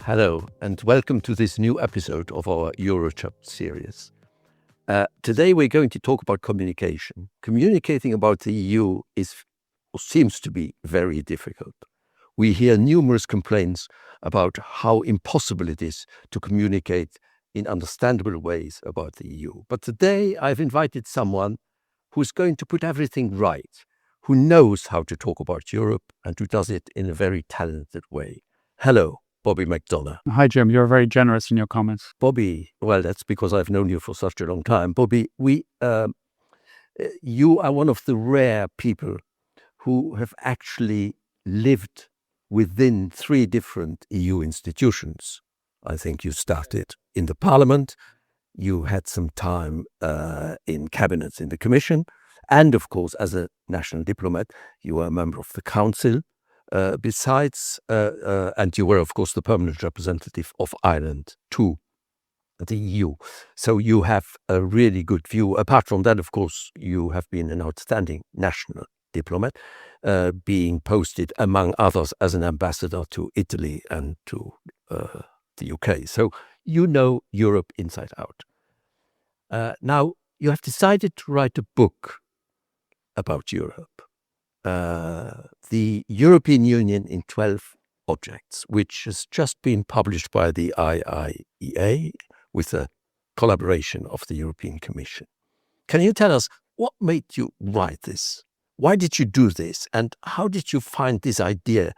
Hello, and welcome to this new episode of our Europechats series. Today we're going to talk about communication. Communicating about the EU seems to be very difficult. We hear numerous complaints about how impossible it is to communicate in understandable ways about the EU. But today I've invited someone who's going to put everything right, who knows how to talk about Europe and who does it in a very talented way. Hello, Bobby McDonagh. Hi, Jim. You're very generous in your comments. Bobby, well, that's because I've known you for such a long time. Bobby, you are one of the rare people who have actually lived within three different EU institutions. I think you started in the Parliament, you had some time in cabinets in the Commission, and of course, as a national diplomat, you were a member of the Council. And you were, of course, the permanent representative of Ireland to the EU. So you have a really good view. Apart from that, of course, you have been an outstanding national diplomat, being posted, among others, as an ambassador to Italy and to the UK. So you know Europe inside out. Now, you have decided to write a book about Europe. The European Union in 12 Objects, which has just been published by the IIEA with the collaboration of the European Commission. Can you tell us what made you write this? Why did you do this? And how did you find this idea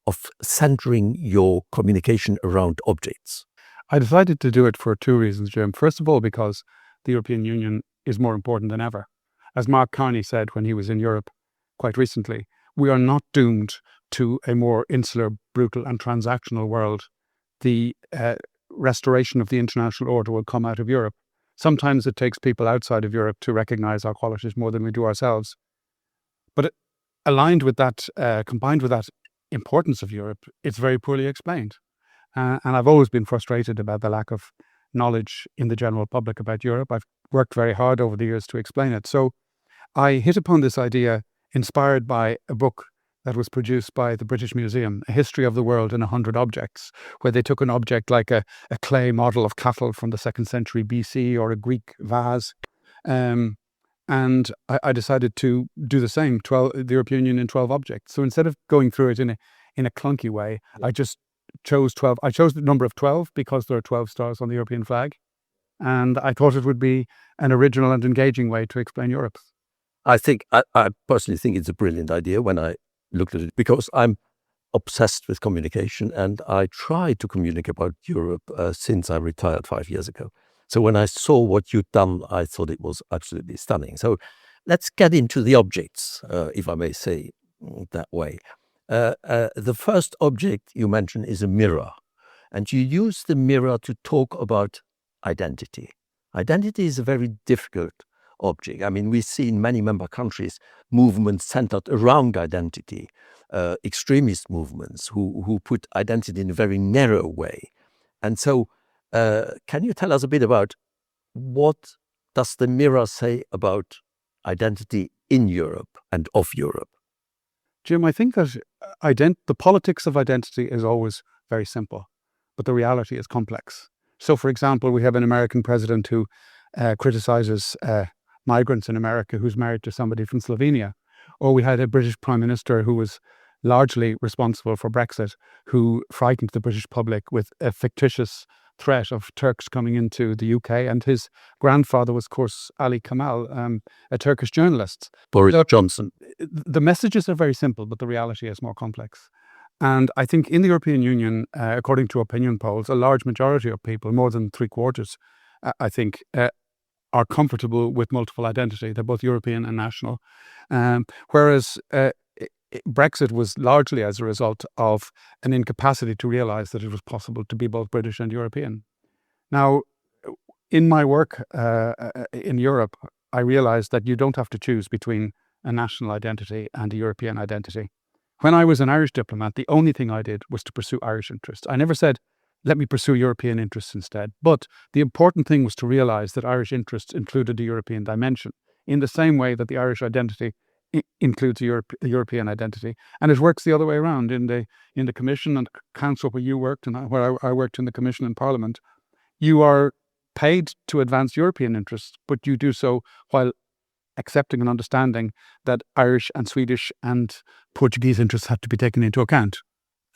of centering your communication around objects? I decided to do it for two reasons, Jim. First of all, because the European Union is more important than ever. As Mark Carney said when he was in Europe quite recently, we are not doomed to a more insular, brutal and transactional world. The restoration of the international order will come out of Europe. Sometimes it takes people outside of Europe to recognize our qualities more than we do ourselves. But aligned with that, combined with that importance of Europe, it's very poorly explained. And I've always been frustrated about the lack of knowledge in the general public about Europe. I've worked very hard over the years to explain it. So I hit upon this idea inspired by a book that was produced by the British Museum, A History of the World in 100 Objects, where they took an object like a clay model of cattle from the 2nd century BC or a Greek vase. And I decided to do the same, the European Union in 12 objects. So instead of going through it in a clunky way, I just chose 12. I chose the number of 12 because there are 12 stars on the European flag. And I thought it would be an original and engaging way to explain Europe. I personally think it's a brilliant idea when I looked at it, because I'm obsessed with communication and I try to communicate about Europe since I retired 5 years ago. So when I saw what you'd done, I thought it was absolutely stunning. So let's get into the objects, if I may say that way. The first object you mentioned is a mirror, and you use the mirror to talk about identity. Identity is a very difficult object. I mean, we see in many member countries movements centered around identity, extremist movements who put identity in a very narrow way. And so can you tell us a bit about what does the mirror say about identity in Europe and of Europe? Jim, I think that the politics of identity is always very simple, but the reality is complex. So, for example, we have an American president who criticizes migrants in America who's married to somebody from Slovenia. Or we had a British Prime Minister who was largely responsible for Brexit, who frightened the British public with a fictitious threat of Turks coming into the UK. And his grandfather was, of course, Ali Kemal, a Turkish journalist. Boris Johnson. The messages are very simple, but the reality is more complex. And I think in the European Union, according to opinion polls, a large majority of people, more than 3/4, I think, are comfortable with multiple identity. They're both European and national. Whereas Brexit was largely as a result of an incapacity to realize that it was possible to be both British and European. Now, in my work in Europe, I realized that you don't have to choose between a national identity and a European identity. When I was an Irish diplomat, the only thing I did was to pursue Irish interests. I never said, let me pursue European interests instead. But the important thing was to realize that Irish interests included a European dimension, in the same way that the Irish identity includes a European identity, and it works the other way around. In the Commission and Council where you worked, and where I worked in the Commission and Parliament, you are paid to advance European interests, but you do so while accepting and understanding that Irish and Swedish and Portuguese interests have to be taken into account.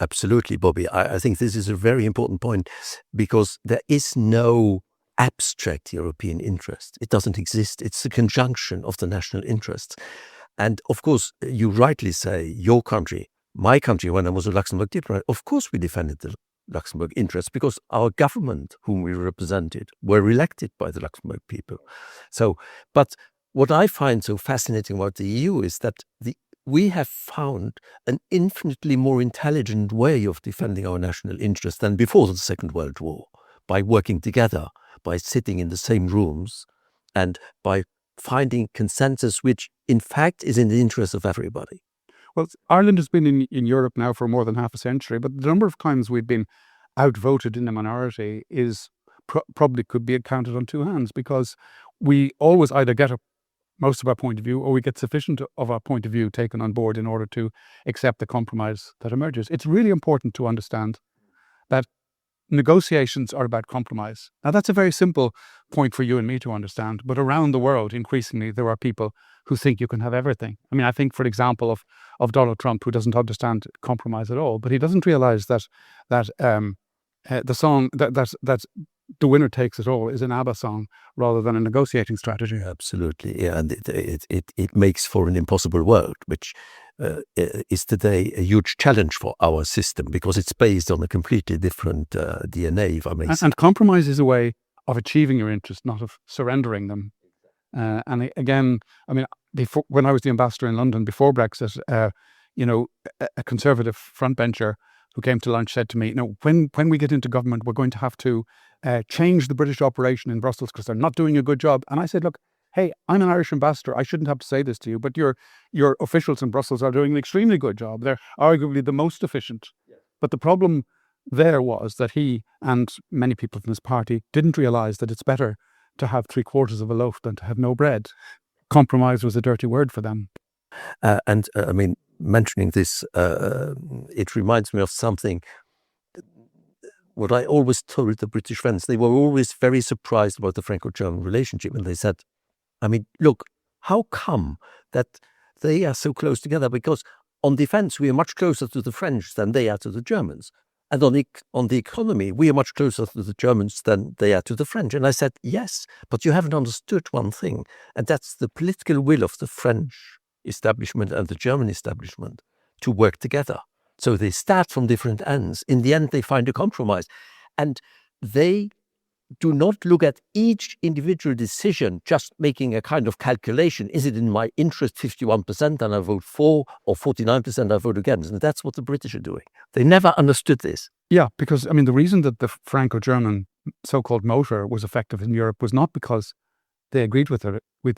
Absolutely, Bobby. I think this is a very important point, because there is no abstract European interest. It doesn't exist. It's a conjunction of the national interests. And of course, you rightly say, your country, my country, when I was a Luxembourg diplomat, of course we defended the Luxembourg interests, because our government, whom we represented, were elected by the Luxembourg people. So, but what I find so fascinating about the EU is that we have found an infinitely more intelligent way of defending our national interests than before the Second World War, by working together, by sitting in the same rooms, and by finding consensus which in fact is in the interest of everybody. Well, Ireland has been in Europe now for more than half a century, but the number of times we've been outvoted in the minority is probably could be counted on two hands, because we always either get most of our point of view, or we get sufficient of our point of view taken on board in order to accept the compromise that emerges. It's really important to understand that negotiations are about compromise. Now, that's a very simple point for you and me to understand, but around the world, increasingly, there are people who think you can have everything. I mean, I think, for example, of Donald Trump, who doesn't understand compromise at all, but he doesn't realize that the song that's The Winner Takes It All is an ABBA song rather than a negotiating strategy. Absolutely, yeah, and it makes for an impossible world, which is today a huge challenge for our system, because it's based on a completely different DNA, if I may say. And compromise is a way of achieving your interests, not of surrendering them. And again, I mean, when I was the ambassador in London before Brexit, a conservative frontbencher who came to lunch said to me, when we get into government, we're going to have to change the British operation in Brussels because they're not doing a good job. And I said, look, hey, I'm an Irish ambassador. I shouldn't have to say this to you, but your officials in Brussels are doing an extremely good job. They're arguably the most efficient. Yes. But the problem there was that he and many people from his party didn't realize that it's better to have 3/4 of a loaf than to have no bread. Compromise was a dirty word for them. I mean, mentioning this, it reminds me of something. What I always told the British friends, they were always very surprised about the Franco-German relationship. And they said, I mean, look, how come that they are so close together? Because on defense, we are much closer to the French than they are to the Germans. And on the economy, we are much closer to the Germans than they are to the French. And I said, yes, but you haven't understood one thing. And that's the political will of the French establishment and the German establishment to work together. So they start from different ends. In the end, they find a compromise. And they do not look at each individual decision, just making a kind of calculation. Is it in my interest 51%, and I vote for, or 49% I vote against? And that's what the British are doing. They never understood this. Yeah, because, I mean, the reason that the Franco-German so-called motor was effective in Europe was not because they agreed with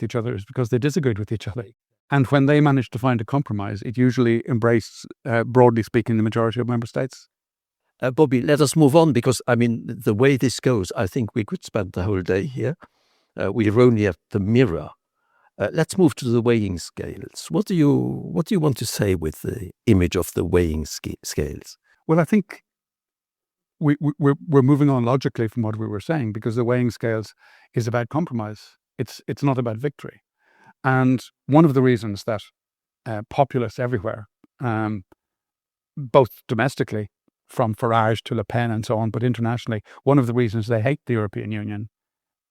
each other, it's because they disagreed with each other. And when they managed to find a compromise, it usually embraced, broadly speaking, the majority of member states. Bobby, let us move on, because, I mean, the way this goes, I think we could spend the whole day here. We're only at the mirror. Let's move to the weighing scales. What do you want to say with the image of the weighing scales? Well, I think we're moving on logically from what we were saying, because the weighing scales is about compromise. It's not about victory. And one of the reasons that populists everywhere, both domestically, from Farage to Le Pen and so on, but internationally, one of the reasons they hate the European Union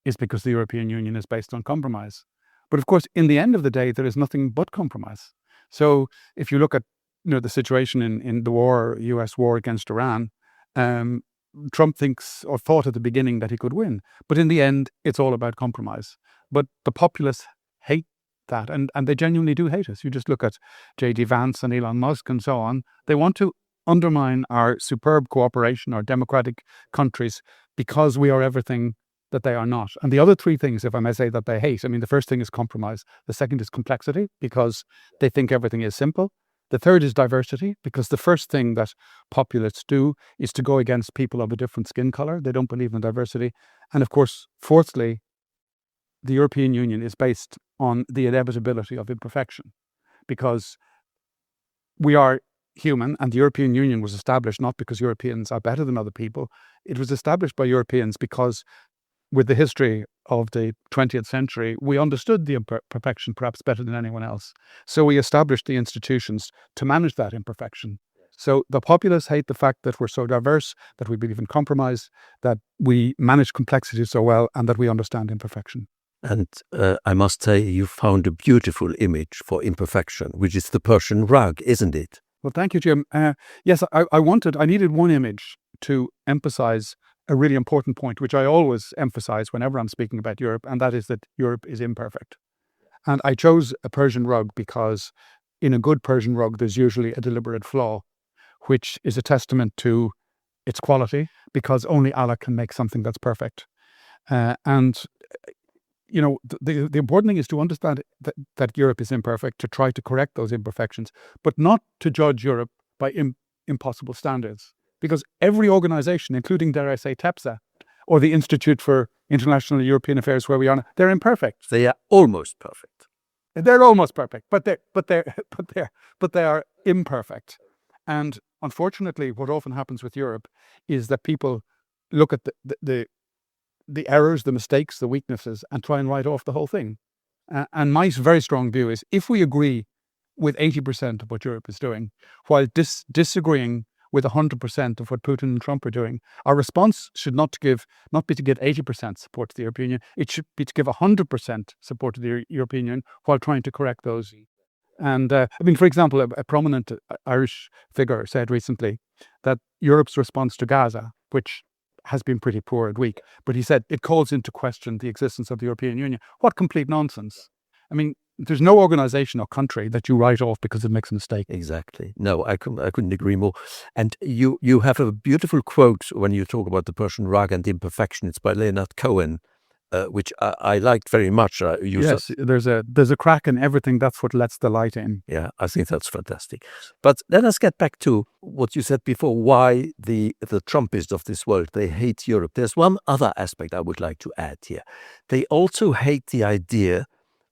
is because the European Union is based on compromise. But of course, in the end of the day, there is nothing but compromise. So if you look at the situation in the US war against Iran, Trump thinks or thought at the beginning that he could win. But in the end, it's all about compromise. But the populists hate that, and they genuinely do hate us. You just look at J.D. Vance and Elon Musk and so on. They want to undermine our superb cooperation, our democratic countries, because we are everything that they are not. And the other three things, if I may say, that they hate, I mean, the first thing is compromise. The second is complexity, because they think everything is simple. The third is diversity, because the first thing that populists do is to go against people of a different skin color. They don't believe in diversity. And of course, fourthly, the European Union is based on the inevitability of imperfection, because we are human, and the European Union was established not because Europeans are better than other people. It was established by Europeans because, with the history of the 20th century, we understood the imperfection perhaps better than anyone else. So we established the institutions to manage that imperfection. So the populists hate the fact that we're so diverse, that we believe in compromise, that we manage complexity so well, and that we understand imperfection. And I must say, you found a beautiful image for imperfection, which is the Persian rug, isn't it? Well, thank you, Jim. Yes, I needed one image to emphasize a really important point, which I always emphasize whenever I'm speaking about Europe, and that is that Europe is imperfect. And I chose a Persian rug because in a good Persian rug, there's usually a deliberate flaw, which is a testament to its quality, because only Allah can make something that's perfect. And the important thing is to understand that Europe is imperfect, to try to correct those imperfections, but not to judge Europe by impossible standards. Because every organization, including, dare I say, TEPSA, or the Institute for International European Affairs, where we are, they're imperfect. They are almost perfect. They're almost perfect, but they are imperfect. And unfortunately, what often happens with Europe is that people look at the errors, the mistakes, the weaknesses, and try and write off the whole thing. And my very strong view is, if we agree with 80% of what Europe is doing, while disagreeing with 100% of what Putin and Trump are doing, our response should not be to give 80% support to the European Union. It should be to give 100% support to the European Union while trying to correct those. And for example, a prominent Irish figure said recently that Europe's response to Gaza, which has been pretty poor and weak, but he said it calls into question the existence of the European Union. What complete nonsense. There's no organization or country that you write off because it makes a mistake. Exactly. No, I couldn't agree more. And you have a beautiful quote when you talk about the Persian rug and imperfection. It's by Leonard Cohen, which I liked very much. Yes, there's a crack in everything. That's what lets the light in. Yeah, I think that's fantastic. But let us get back to what you said before, why the Trumpists of this world, they hate Europe. There's one other aspect I would like to add here. They also hate the idea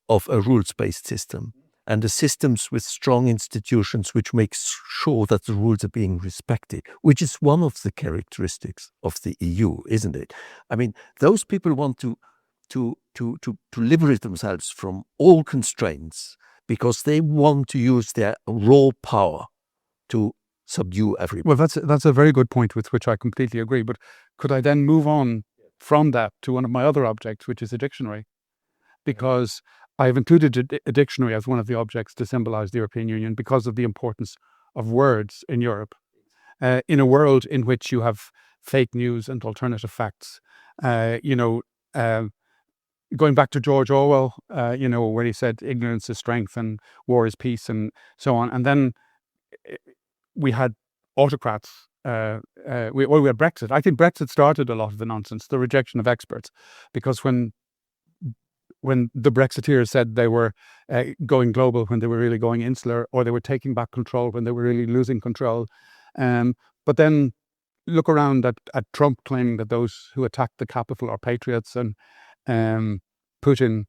of a rules-based system and the systems with strong institutions which make sure that the rules are being respected, which is one of the characteristics of the EU, isn't it? Those people want to liberate themselves from all constraints because they want to use their raw power to subdue everybody. Well, that's a very good point with which I completely agree. But could I then move on from that to one of my other objects, which is a dictionary? Because I've included a dictionary as one of the objects to symbolize the European Union because of the importance of words in Europe. In a world in which you have fake news and alternative facts, going back to George Orwell, where he said ignorance is strength and war is peace and so on. And then we had autocrats. We had Brexit. I think Brexit started a lot of the nonsense, the rejection of experts, because when the Brexiteers said they were going global when they were really going insular, or they were taking back control when they were really losing control. But then look around at Trump claiming that those who attacked the Capitol are patriots, and Putin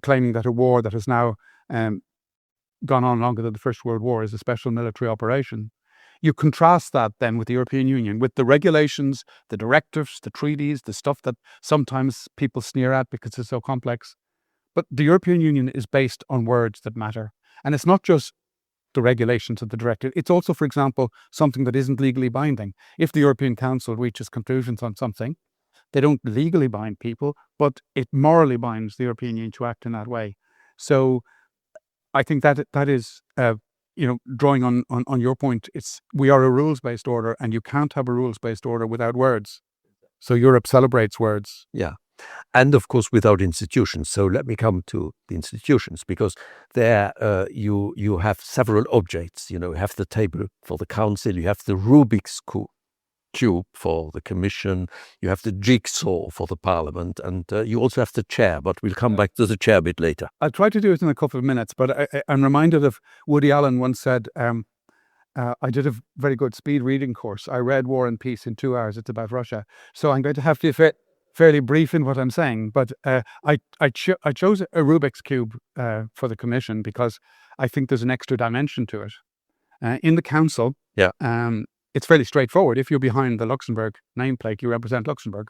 claiming that a war that has now gone on longer than the First World War is a special military operation. You contrast that then with the European Union, with the regulations, the directives, the treaties, the stuff that sometimes people sneer at because it's so complex. But the European Union is based on words that matter. And it's not just the regulations of the directive. It's also, for example, something that isn't legally binding. If the European Council reaches conclusions on something, they don't legally bind people, but it morally binds the European Union to act in that way. So I think that is... drawing on your point, we are a rules-based order, and you can't have a rules-based order without words. So Europe celebrates words. Yeah. And of course, without institutions. So let me come to the institutions, because there you have several objects. You have the table for the Council, you have the Rubik's Cube for the Commission, you have the jigsaw for the Parliament, and you also have the chair, but we'll come back to the chair a bit later. I'll try to do it in a couple of minutes, but I'm reminded of Woody Allen once said, I did a very good speed reading course. I read War and Peace in 2 hours. It's about Russia. So I'm going to have to fairly brief in what I'm saying, but I chose a Rubik's Cube for the Commission because I think there's an extra dimension to it. In the Council, Yeah. it's fairly straightforward. If you're behind the Luxembourg nameplate, you represent Luxembourg.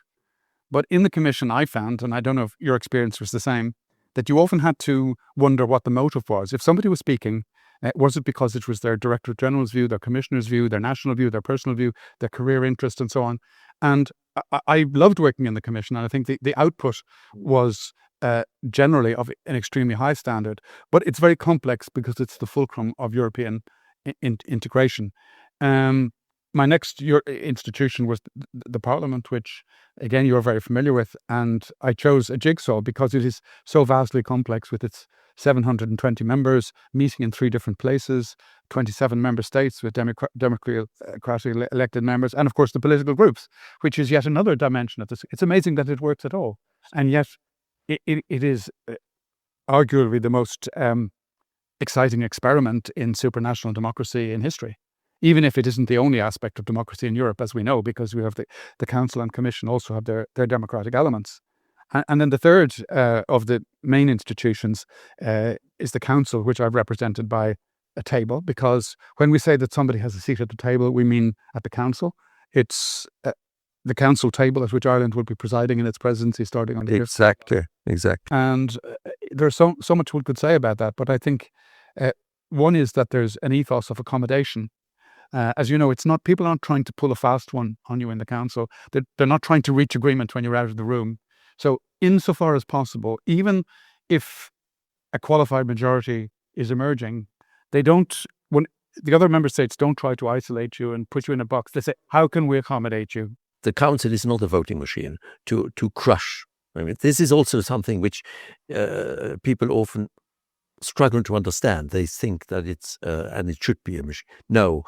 But in the Commission, I found, and I don't know if your experience was the same, that you often had to wonder what the motive was. If somebody was speaking, was it because it was their Director General's view, their Commissioner's view, their national view, their personal view, their career interest, and so on? And I loved working in the Commission, and I think the output was generally of an extremely high standard. But it's very complex because it's the fulcrum of European integration. My next institution was the Parliament, which, again, you're very familiar with. And I chose a jigsaw because it is so vastly complex with its 720 members meeting in 3 different places, 27 member states with democratically elected members, and, of course, the political groups, which is yet another dimension of this. It's amazing that it works at all. And yet it is arguably the most exciting experiment in supranational democracy in history, even if it isn't the only aspect of democracy in Europe, as we know, because we have the Council and Commission also have their democratic elements. And then the third of the main institutions is the Council, which I've represented by a table, because when we say that somebody has a seat at the table, we mean at the Council. It's the Council table at which Ireland will be presiding in its presidency starting on the year. Exactly. And there's so much one could say about that, but I think one is that there's an ethos of accommodation. As you know, people aren't trying to pull a fast one on you in the Council. They're not trying to reach agreement when you're out of the room. So insofar as possible, even if a qualified majority is emerging, when the other member states don't try to isolate you and put you in a box, they say, how can we accommodate you? The Council is not a voting machine to crush. I mean, this is also something which people often struggle to understand. They think that it's, and it should be a machine. No,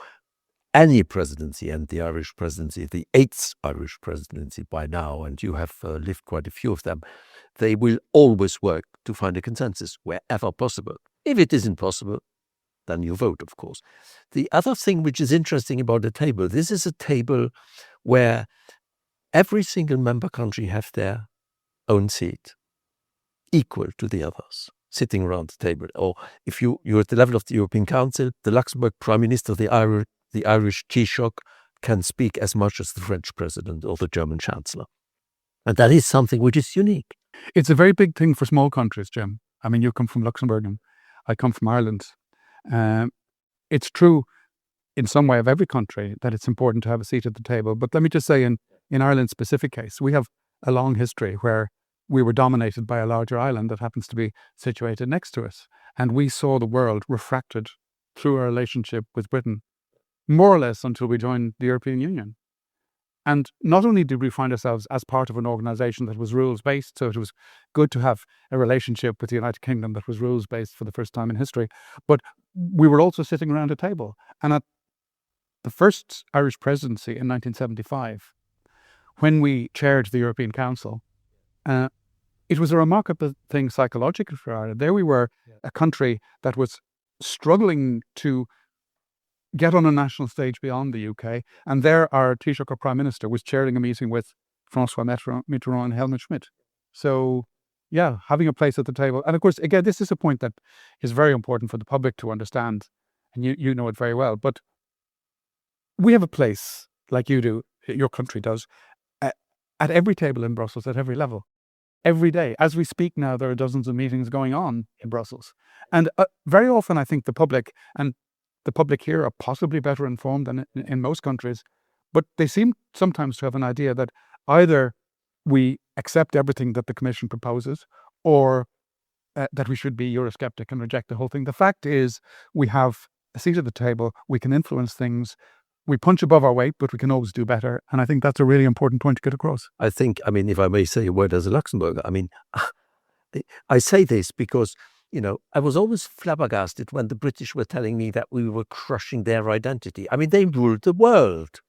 any presidency, and the Irish presidency, the 8th Irish presidency by now, and you have lived quite a few of them, they will always work to find a consensus wherever possible. If it isn't possible, then you vote, of course. The other thing which is interesting about the table, this is a table where every single member country have their own seat, equal to the others, sitting around the table. Or if you're at the level of the European Council, the Luxembourg Prime Minister, the Irish Taoiseach can speak as much as the French President or the German Chancellor. And that is something which is unique. It's a very big thing for small countries, Jim. I mean, you come from Luxembourg and I come from Ireland. It's true in some way of every country that it's important to have a seat at the table. But let me just say, in Ireland's specific case, we have a long history where we were dominated by a larger island that happens to be situated next to us. And we saw the world refracted through our relationship with Britain, more or less until we joined the European Union. And not only did we find ourselves as part of an organization that was rules-based, so it was good to have a relationship with the United Kingdom that was rules-based for the first time in history, but we were also sitting around a table. And at the first Irish presidency in 1975, when we chaired the European Council, it was a remarkable thing psychologically for Ireland. There we were, a country that was struggling to get on a national stage beyond the UK, and there our Taoiseach, our Prime Minister, was chairing a meeting with François Mitterrand and Helmut Schmidt. So, yeah, having a place at the table. And of course, again, this is a point that is very important for the public to understand, and you know it very well. But we have a place, like you do, your country does, at every table in Brussels, at every level. Every day. As we speak now, there are dozens of meetings going on in Brussels. And very often I think the public here are possibly better informed than in most countries, but they seem sometimes to have an idea that either we accept everything that the Commission proposes or that we should be Eurosceptic and reject the whole thing. The fact is we have a seat at the table, we can influence things, we punch above our weight, but we can always do better. And I think that's a really important point to get across. I think, I mean, if I may say a word as a Luxembourger, I mean, I say this because, you know, I was always flabbergasted when the British were telling me that we were crushing their identity. I mean, they ruled the world.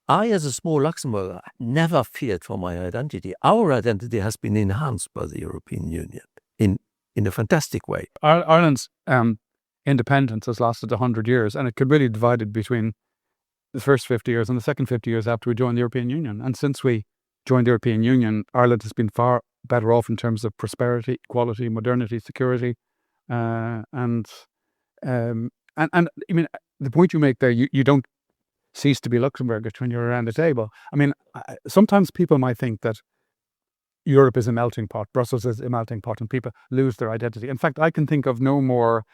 I, as a small Luxembourger, never feared for my identity. Our identity has been enhanced by the European Union in a fantastic way. Ireland's independence has lasted 100 years, and it could really divided between the first 50 years and the second 50 years after we joined the European Union. And since we joined the European Union, Ireland has been far better off in terms of prosperity, equality, modernity, security, and I mean, the point you make there, you don't cease to be Luxembourgish when you're around the table. I mean, sometimes people might think that Europe is a melting pot, Brussels is a melting pot, and people lose their identity. In fact, I can think of no more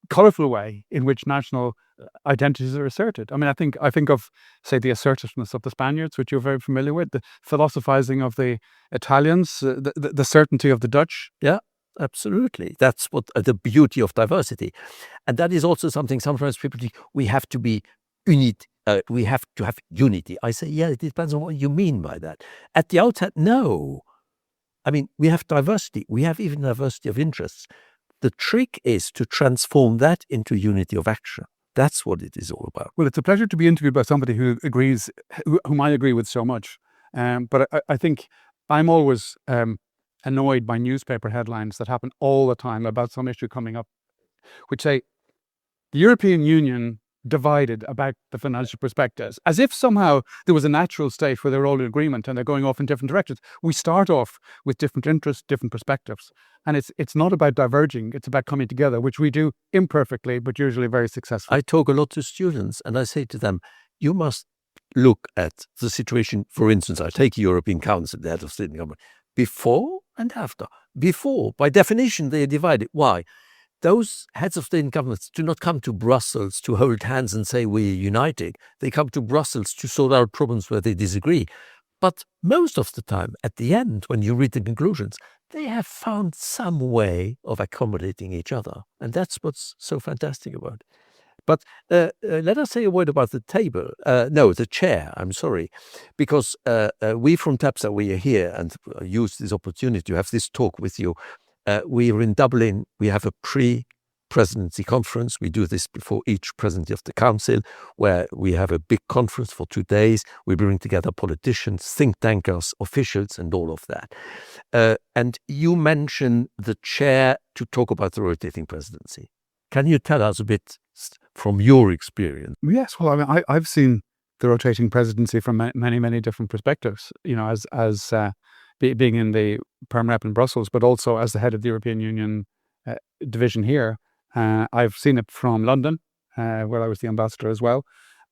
colourful way in which national identities are asserted. I mean, I think of, say, the assertiveness of the Spaniards, which you're very familiar with, the philosophizing of the Italians, the certainty of the Dutch. Yeah, absolutely. That's what the beauty of diversity. And that is also something sometimes people think we have to be we have to have unity. I say, yeah, it depends on what you mean by that. At the outset, no. I mean, we have diversity. We have even diversity of interests. The trick is to transform that into unity of action. That's what it is all about. Well, it's a pleasure to be interviewed by somebody who agrees, whom I agree with so much. But I think I'm always annoyed by newspaper headlines that happen all the time about some issue coming up, which say the European Union divided about the financial perspectives, as if somehow there was a natural state where they're all in agreement and they're going off in different directions. We start off with different interests, different perspectives, and it's not about diverging, it's about coming together, which we do imperfectly, but usually very successfully. I talk a lot to students and I say to them, you must look at the situation. For instance, I take European Council, the head of state and government, before and after. Before, by definition, they are divided. Why? Those heads of state and governments do not come to Brussels to hold hands and say we're united. They come to Brussels to sort out problems where they disagree. But most of the time, at the end, when you read the conclusions, they have found some way of accommodating each other. And that's what's so fantastic about it. But let us say a word about the table. No, the chair, I'm sorry. Because we from TEPSA, we are here and use this opportunity to have this talk with you. We are in Dublin. We have a pre-presidency conference. We do this before each presidency of the council, where we have a big conference for 2 days. We bring together politicians, think tankers, officials, and all of that. And you mentioned the chair to talk about the rotating presidency. Can you tell us a bit from your experience? Yes, well, I mean, I've seen the rotating presidency from many, many different perspectives, you know, as being in the Perm Rep in Brussels, but also as the head of the European Union division here. I've seen it from London, where I was the ambassador as well.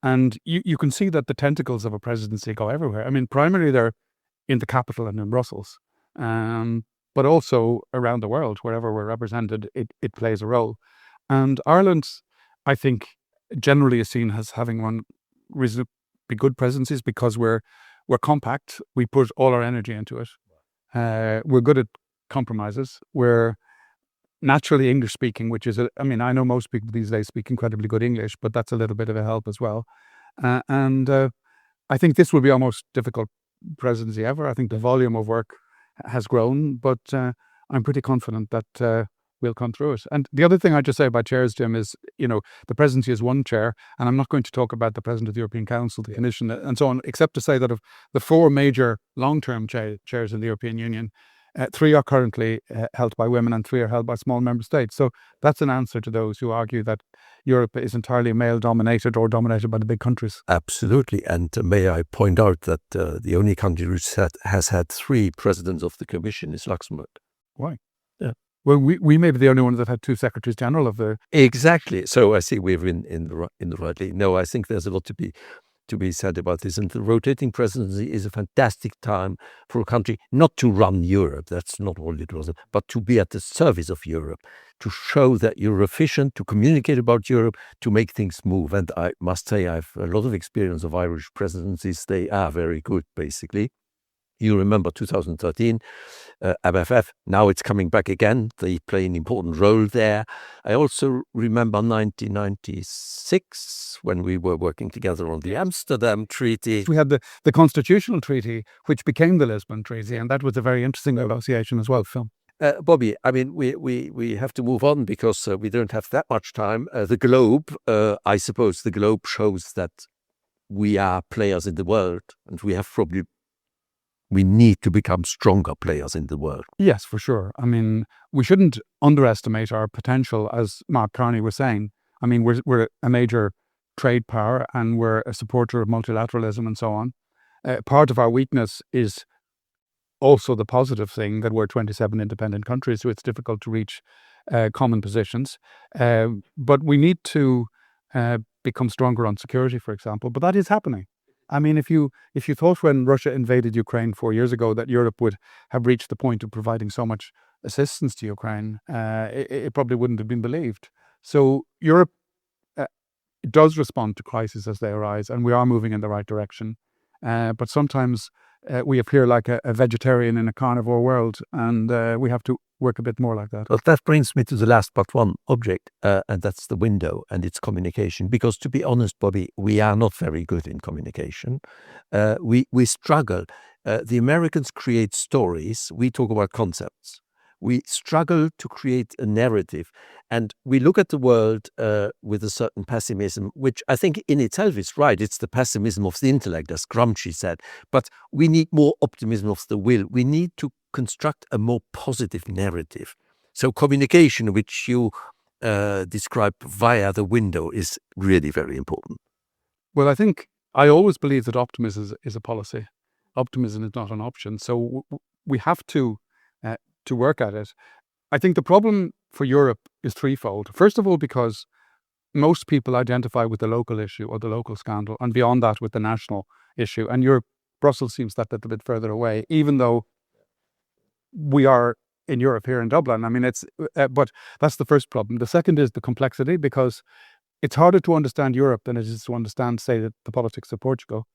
And you can see that the tentacles of a presidency go everywhere. I mean, primarily they're in the capital and in Brussels, but also around the world, wherever we're represented, it plays a role. And Ireland, I think, generally is seen as having one reasonably good presidencies because we're compact. We put all our energy into it. We're good at compromises. We're naturally English speaking, which is, I mean, I know most people these days speak incredibly good English, but that's a little bit of a help as well. And I think this will be our most difficult presidency ever. I think the volume of work has grown, but I'm pretty confident that we'll come through it. And the other thing I'd just say about chairs, Jim, is, you know, the presidency is one chair, and I'm not going to talk about the president of the European Council, the Commission, and so on, except to say that of the 4 major long-term chairs in the European Union, 3 are currently held by women and 3 are held by small member states. So that's an answer to those who argue that Europe is entirely male-dominated or dominated by the big countries. Absolutely. And may I point out that the only country which has had 3 presidents of the Commission is Luxembourg. Why? Yeah. Well, we may be the only ones that had 2 secretaries general of the... Exactly. So I see we're in the right league. No, I think there's a lot to be said about this. And the rotating presidency is a fantastic time for a country not to run Europe. That's not what it was, but to be at the service of Europe, to show that you're efficient, to communicate about Europe, to make things move. And I must say, I have a lot of experience of Irish presidencies. They are very good, basically. You remember 2013, MFF, now it's coming back again. They play an important role there. I also remember 1996, when we were working together on the Amsterdam Treaty. We had the Constitutional Treaty, which became the Lisbon Treaty, and that was a very interesting negotiation as well, Phil. Bobby, I mean, we have to move on because we don't have that much time. The globe, I suppose the globe shows that we are players in the world, and we need to become stronger players in the world. Yes, for sure. I mean, we shouldn't underestimate our potential, as Mark Carney was saying. I mean, we're a major trade power and we're a supporter of multilateralism and so on. part of our weakness is also the positive thing that we're 27 independent countries, so it's difficult to reach common positions. But we need to become stronger on security, for example. But that is happening. I mean, if you thought when Russia invaded Ukraine 4 years ago that Europe would have reached the point of providing so much assistance to Ukraine, it probably wouldn't have been believed. So Europe does respond to crises as they arise, and we are moving in the right direction. But sometimes we appear like a vegetarian in a carnivore world, and we have to work a bit more like that. Well, that brings me to the last but one object, and that's the window and its communication. Because to be honest, Bobby, we are not very good in communication. We struggle. The Americans create stories. We talk about concepts. We struggle to create a narrative, and we look at the world with a certain pessimism, which I think in itself is right. It's the pessimism of the intellect, as Gramsci said. But we need more optimism of the will. We need to construct a more positive narrative. So communication, which you describe via the window, is really very important. Well, I always believe that optimism is a policy. Optimism is not an option. So we have to work at it. I think the problem for Europe is threefold. First of all, because most people identify with the local issue or the local scandal, and beyond that with the national issue. And Brussels seems that little bit further away, even though we are in Europe here in Dublin. I mean, but that's the first problem. The second is the complexity, because it's harder to understand Europe than it is to understand, say, the politics of Portugal.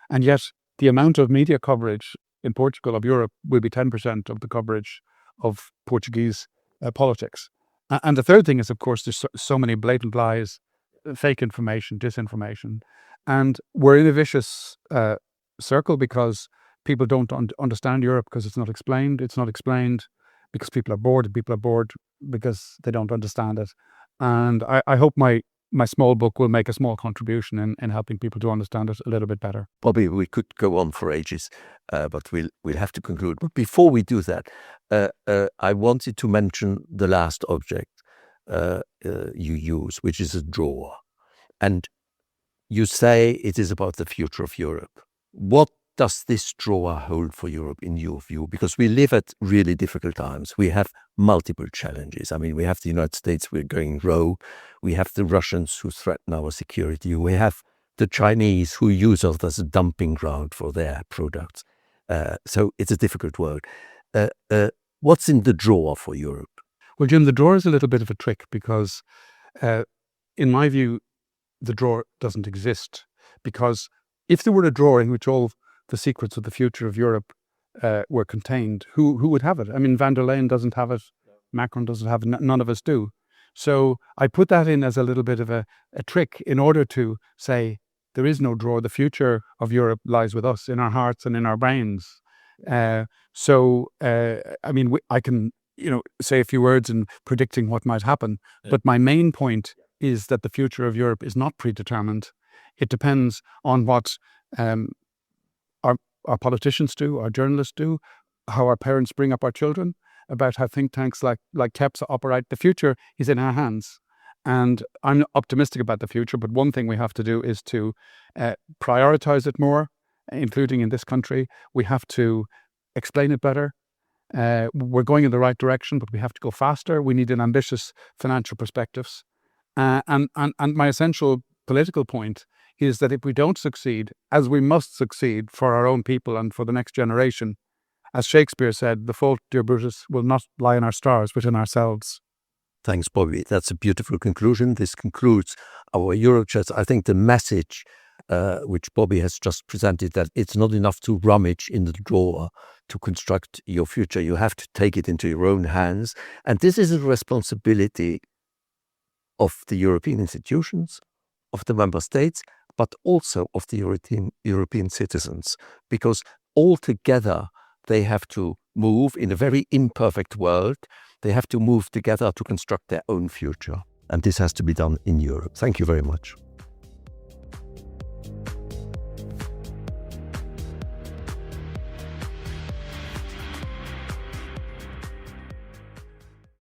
And yet the amount of media coverage in Portugal of Europe will be 10% of the coverage of Portuguese politics. And the third thing is, of course, there's so many blatant lies, fake information, disinformation. And we're in a vicious circle because people don't understand Europe because it's not explained. It's not explained because people are bored, and people are bored because they don't understand it. And I hope my small book will make a small contribution in helping people to understand it a little bit better. Bobby, we could go on for ages, but we'll have to conclude. But before we do that, I wanted to mention the last object you use, which is a drawer. And you say it is about the future of Europe. What does this drawer hold for Europe in your view? Because we live at really difficult times. We have multiple challenges. I mean, we have the United States, we're going rogue. We have the Russians who threaten our security. We have the Chinese who use us as a dumping ground for their products. So it's a difficult world. What's in the drawer for Europe? Well, Jim, the drawer is a little bit of a trick because, in my view, the drawer doesn't exist. Because if there were a drawer in which all the secrets of the future of Europe were contained, who would have it? I mean, van der Leyen doesn't have it, Macron doesn't have it, none of us do. So I put that in as a little bit of a trick in order to say there is no drawer. The future of Europe lies with us, in our hearts and in our brains. I mean, I can say a few words in predicting what might happen, but my main point is that the future of Europe is not predetermined. It depends on what our politicians do, our journalists do, how our parents bring up our children, about how think tanks like TEPSA operate. The future is in our hands. And I'm optimistic about the future, but one thing we have to do is to prioritize it more, including in this country. We have to explain it better. We're going in the right direction, but we have to go faster. We need an ambitious financial perspectives. And my essential political point is that if we don't succeed, as we must succeed for our own people and for the next generation, as Shakespeare said, the fault, dear Brutus, will not lie in our stars, but in ourselves. Thanks, Bobby. That's a beautiful conclusion. This concludes our Europechats. I think the message which Bobby has just presented, that it's not enough to rummage in the drawer to construct your future. You have to take it into your own hands. And this is a responsibility of the European institutions, of the member states, but also of the European citizens, because altogether they have to move in a very imperfect world. They have to move together to construct their own future. And this has to be done in Europe. Thank you very much.